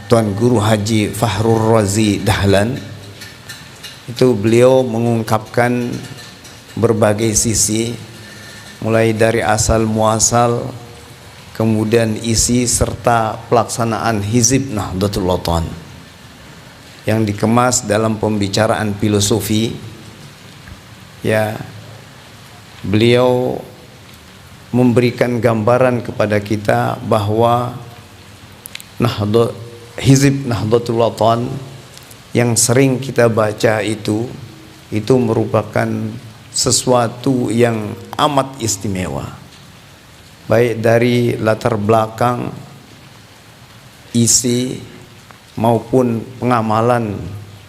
Tuan Guru Haji Fahrur Razi Dahlan itu beliau mengungkapkan berbagai sisi, mulai dari asal muasal, kemudian isi serta pelaksanaan Hizib Nahdlatul Wathon yang dikemas dalam pembicaraan filosofi. Ya, beliau memberikan gambaran kepada kita bahwa Hizib Nahdlatul Wathon yang sering kita baca itu merupakan sesuatu yang amat istimewa, baik dari latar belakang, isi maupun pengamalan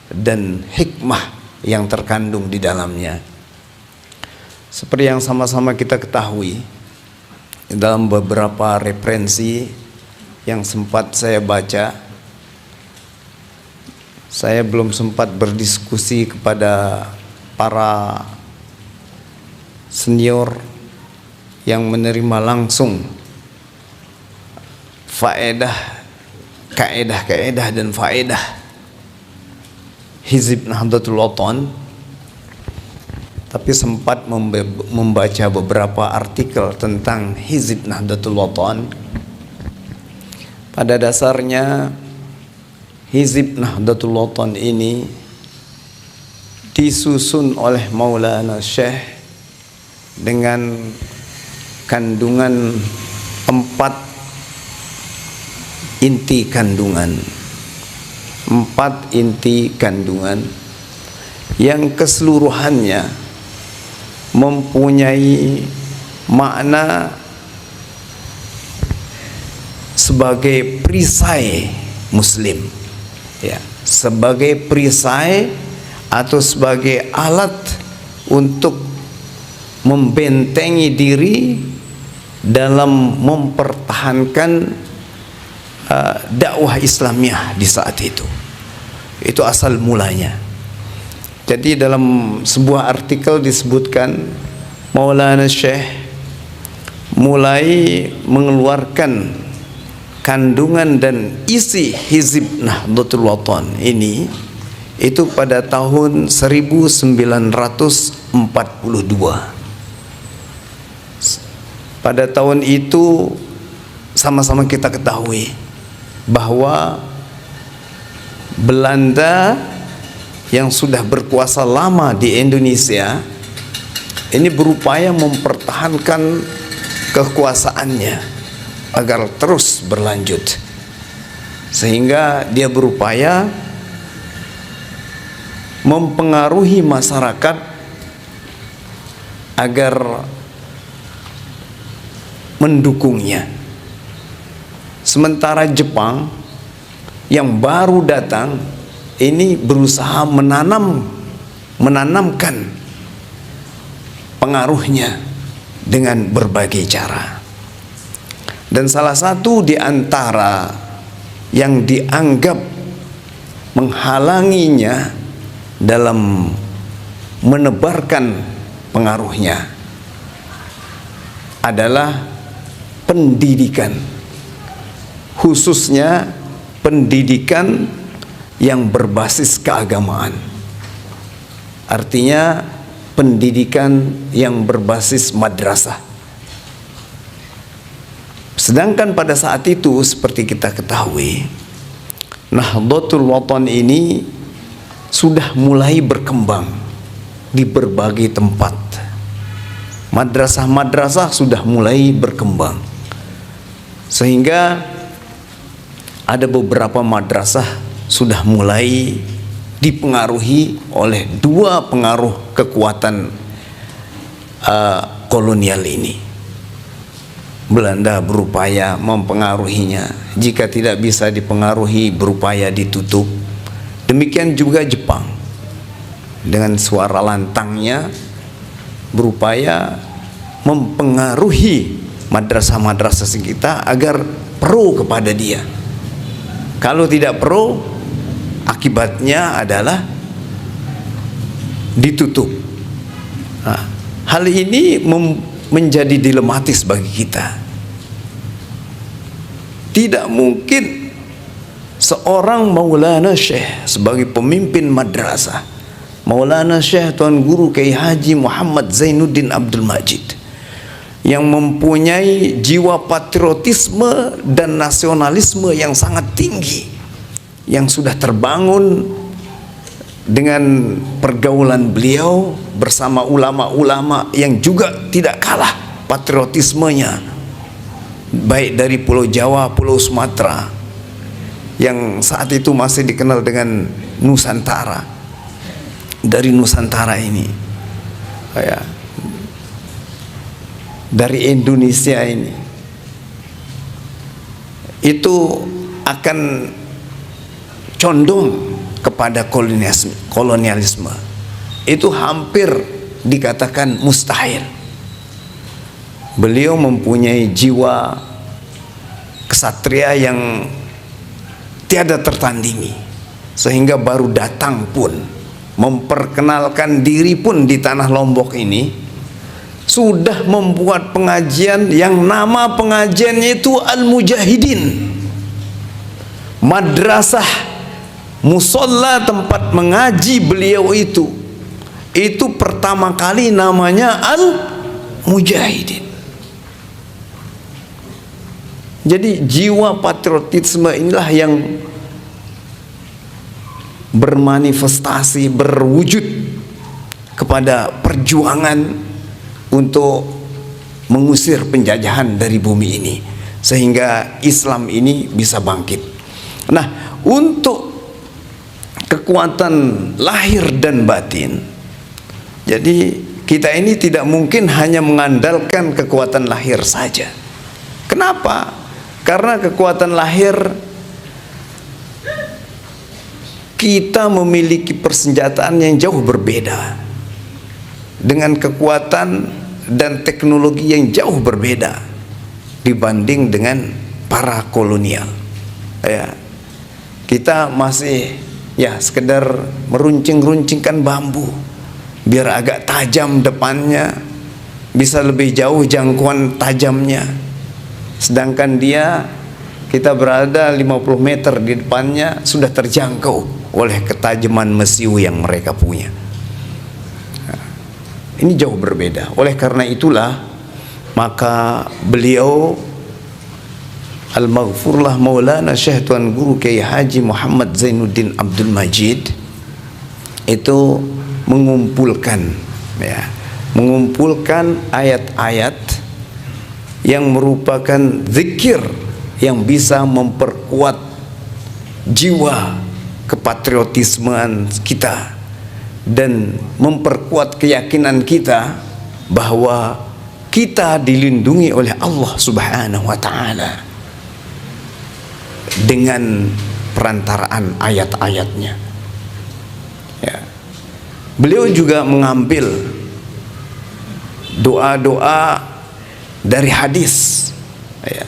dan hikmah yang terkandung di dalamnya. Seperti yang sama-sama kita ketahui, dalam beberapa referensi yang sempat saya baca, saya belum sempat berdiskusi kepada para senior yang menerima langsung kaedah dan faedah Hizib Nahdlatul Wathon, tapi sempat membaca beberapa artikel tentang Hizib Nahdlatul Wathon. Pada dasarnya Hizib Nahdlatul Wathon ini disusun oleh Maulana Syekh dengan kandungan 4 inti kandungan, 4 inti kandungan yang keseluruhannya mempunyai makna sebagai perisai Muslim, ya, sebagai perisai atau sebagai alat untuk membentengi diri dalam mempertahankan dakwah Islamiyah di saat itu. Itu asal mulanya. Jadi dalam sebuah artikel disebutkan Maulana Syekh mulai mengeluarkan kandungan dan isi Hizib Nahdlatul Wathon ini itu pada tahun 1942. Pada tahun itu sama-sama kita ketahui bahwa Belanda yang sudah berkuasa lama di Indonesia ini berupaya mempertahankan kekuasaannya agar terus berlanjut, sehingga dia berupaya mempengaruhi masyarakat agar mendukungnya. Sementara Jepang yang baru datang ini berusaha menanamkan pengaruhnya dengan berbagai cara. Dan salah satu di antara yang dianggap menghalanginya dalam menebarkan pengaruhnya adalah pendidikan, khususnya pendidikan yang berbasis keagamaan. Artinya pendidikan yang berbasis madrasah. Sedangkan pada saat itu seperti kita ketahui, Nahdlatul Wathon ini sudah mulai berkembang di berbagai tempat. Madrasah-madrasah sudah mulai berkembang, sehingga ada beberapa madrasah sudah mulai dipengaruhi oleh 2 pengaruh kekuatan kolonial ini. Belanda berupaya mempengaruhinya, jika tidak bisa dipengaruhi berupaya ditutup. Demikian juga Jepang dengan suara lantangnya berupaya mempengaruhi madrasah-madrasah kita agar pro kepada dia. Kalau tidak pro, akibatnya adalah ditutup. Hal ini menjadi dilematis bagi kita. tidak mungkin seorang Maulana Syekh sebagai pemimpin madrasah, Maulana Syekh Tuan Guru Kiai Haji Muhammad Zainuddin Abdul Majid, yang mempunyai jiwa patriotisme dan nasionalisme yang sangat tinggi, yang sudah terbangun dengan pergaulan beliau bersama ulama-ulama yang juga tidak kalah patriotismenya, baik dari Pulau Jawa, Pulau Sumatera, yang saat itu masih dikenal dengan Nusantara. Dari Nusantara ini, ya, dari Indonesia ini, itu akan condong kepada kolonialisme. Itu hampir dikatakan mustahil. Beliau mempunyai jiwa kesatria yang tiada tertandingi, sehingga baru datang pun memperkenalkan diri pun di tanah Lombok ini sudah membuat pengajian yang nama pengajiannya itu Al-Mujahidin. Madrasah musolla tempat mengaji beliau itu pertama kali namanya Al-Mujahidin. Jadi jiwa patriotisme inilah yang bermanifestasi, berwujud kepada perjuangan untuk mengusir penjajahan dari bumi ini, sehingga Islam ini bisa bangkit. Nah, untuk kekuatan lahir dan batin, jadi kita ini tidak mungkin hanya mengandalkan kekuatan lahir saja. Kenapa? Karena kekuatan lahir kita memiliki persenjataan yang jauh berbeda, dengan kekuatan dan teknologi yang jauh berbeda dibanding dengan para kolonial. Ya, kita masih ya sekedar meruncing-runcingkan bambu biar agak tajam depannya, bisa lebih jauh jangkauan tajamnya. Sedangkan kita berada 50 meter di depannya sudah terjangkau oleh ketajaman mesiu yang mereka punya. Ini jauh berbeda. Oleh karena itulah maka beliau Al-Maghfurlah Maulana Syekh Tuan Guru Kiai Haji Muhammad Zainuddin Abdul Majid itu mengumpulkan ayat-ayat yang merupakan zikir yang bisa memperkuat jiwa kepatriotismean kita dan memperkuat keyakinan kita bahwa kita dilindungi oleh Allah Subhanahu wa taala dengan perantaraan ayat-ayatnya. Ya. Beliau juga mengambil doa-doa dari hadis, ya,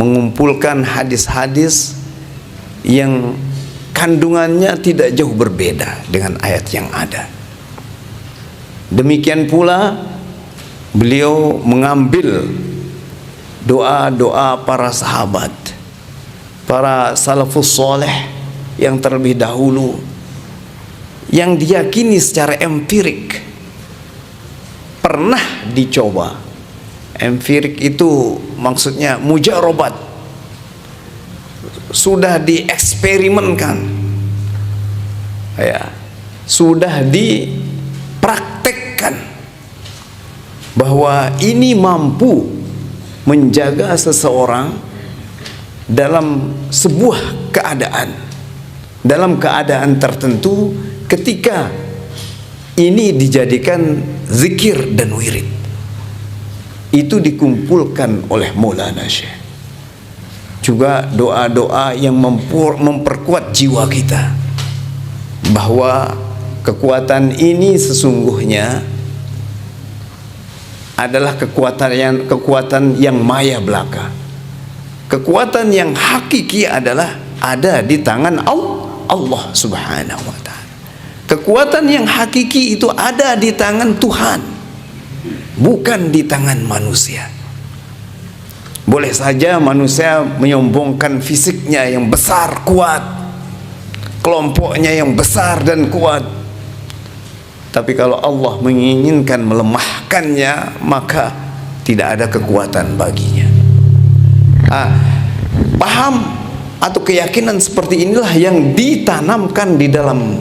mengumpulkan hadis-hadis yang kandungannya tidak jauh berbeda dengan ayat yang ada. Demikian pula beliau mengambil doa-doa para sahabat, para salafus soleh yang terlebih dahulu, yang diyakini secara empirik, pernah dicoba. Empirik itu maksudnya mujarobat, sudah dieksperimenkan, ya, sudah dipraktekkan bahwa ini mampu menjaga seseorang dalam sebuah keadaan, dalam keadaan tertentu, ketika ini dijadikan zikir dan wirid. Itu dikumpulkan oleh Maulana Syekh. Juga doa-doa yang memperkuat jiwa kita bahwa kekuatan ini sesungguhnya adalah kekuatan yang maya belaka. Kekuatan yang hakiki adalah ada di tangan Allah Subhanahu wa taala. Kekuatan yang hakiki itu ada di tangan Tuhan, bukan di tangan manusia. Boleh saja manusia menyombongkan fisiknya yang besar, kuat, kelompoknya yang besar dan kuat, tapi kalau Allah menginginkan melemahkannya, maka tidak ada kekuatan baginya. Paham atau keyakinan seperti inilah yang ditanamkan di dalam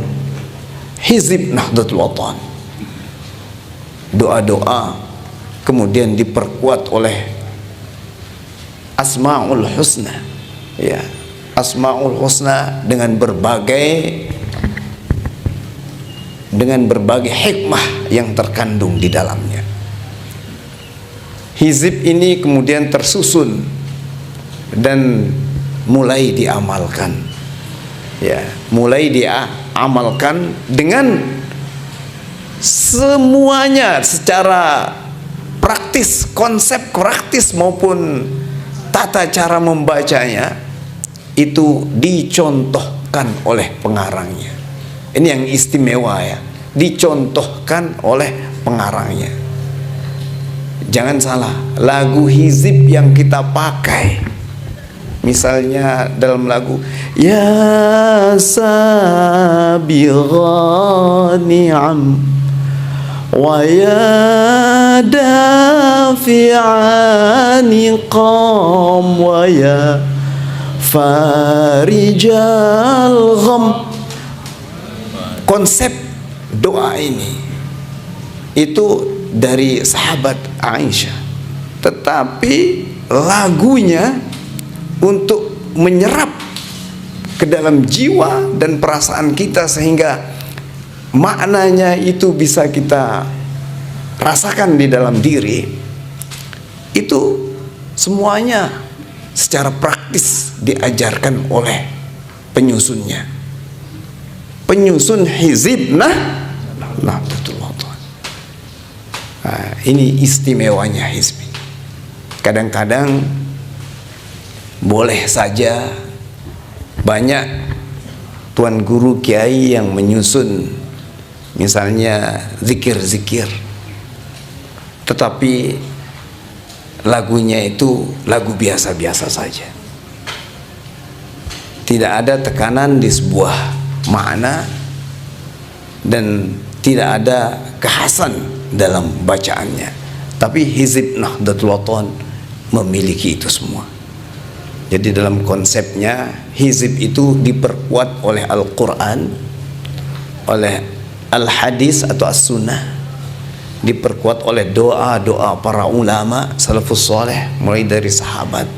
Hizib Nahdlatul Wathon. Doa-doa kemudian diperkuat oleh Asmaul Husna, ya, Asmaul Husna dengan berbagai hikmah yang terkandung di dalamnya. Hizib ini kemudian tersusun dan mulai diamalkan, ya, mulai diamalkan dengan semuanya secara praktis, konsep praktis maupun tata cara membacanya itu dicontohkan oleh pengarangnya. Ini yang istimewa, ya, dicontohkan oleh pengarangnya. Jangan salah, lagu hizib yang kita pakai, misalnya dalam lagu Ya Sabighani'am wa ya dafi'ani qam wa ya farijal gham. Konsep doa ini itu dari sahabat Aisyah, tetapi lagunya untuk menyerap ke dalam jiwa dan perasaan kita sehingga maknanya itu bisa kita rasakan di dalam diri, itu semuanya secara praktis diajarkan oleh penyusunnya, penyusun hizib Nahdlatul Wathon. Ini istimewanya hizib. Kadang-kadang boleh saja banyak tuan guru kiai yang menyusun misalnya zikir-zikir, tetapi lagunya itu lagu biasa-biasa saja, tidak ada tekanan di sebuah makna dan tidak ada kekhasan dalam bacaannya. Tapi Hizib Nahdlatul Wathon memiliki itu semua. Jadi dalam konsepnya hizib itu diperkuat oleh Al-Quran, oleh Al-Hadis atau As-Sunnah, diperkuat oleh doa-doa para ulama salafus saleh mulai dari sahabat,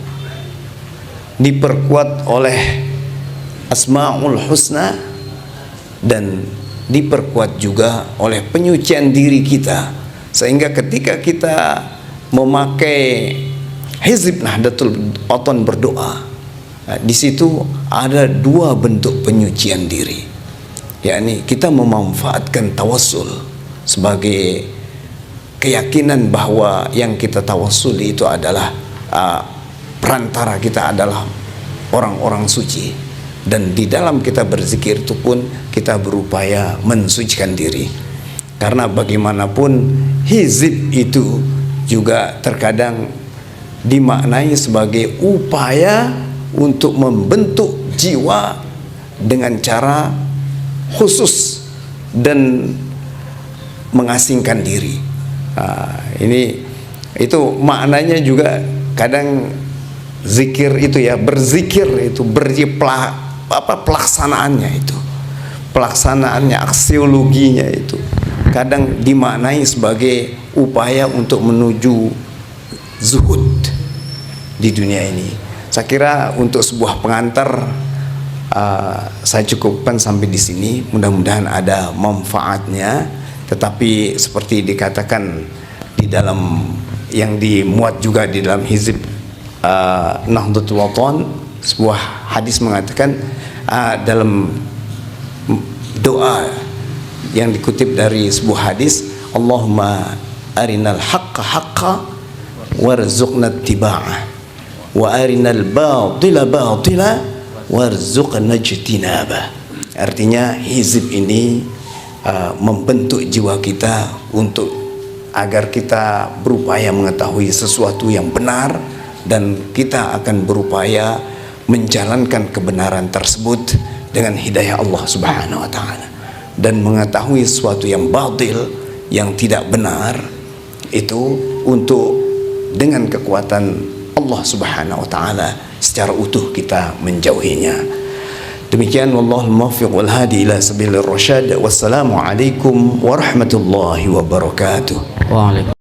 diperkuat oleh Asmaul Husna, dan diperkuat juga oleh penyucian diri kita, sehingga ketika kita memakai Hizib Nahdlatul Wathon berdoa, di situ ada dua bentuk penyucian diri, yakni kita memanfaatkan tawassul sebagai keyakinan bahwa yang kita tawassuli itu adalah perantara kita adalah orang-orang suci, dan di dalam kita berzikir itu pun kita berupaya mensucikan diri, karena bagaimanapun hizib itu juga terkadang dimaknai sebagai upaya untuk membentuk jiwa dengan cara khusus dan mengasingkan diri. Itu maknanya juga kadang zikir itu, ya, berzikir itu pelaksanaannya itu, pelaksanaannya, aksiologinya itu kadang dimaknai sebagai upaya untuk menuju zuhud di dunia ini. Saya kira untuk sebuah pengantar saya cukupkan sampai di sini. Mudah-mudahan ada manfaatnya. Tetapi seperti dikatakan di dalam yang dimuat juga di dalam hizib Nahdlatul Wathon, sebuah hadis mengatakan dalam doa yang dikutip dari sebuah hadis, Allahumma arinal haqqa haqqa warzuqna ittiba'ah wa arinal batila batila warzuqna ijtinabah. Artinya hizib ini membentuk jiwa kita untuk agar kita berupaya mengetahui sesuatu yang benar dan kita akan berupaya menjalankan kebenaran tersebut dengan hidayah Allah Subhanahu wa taala, dan mengetahui sesuatu yang batil, yang tidak benar itu untuk dengan kekuatan Allah Subhanahu wa taala secara utuh kita menjauhinya. Demikian, wallahul muwaffiq wal hadi ila sabilir rasyad. Wassalamu alaikum warahmatullahi wabarakatuh. Waalaikumsalam.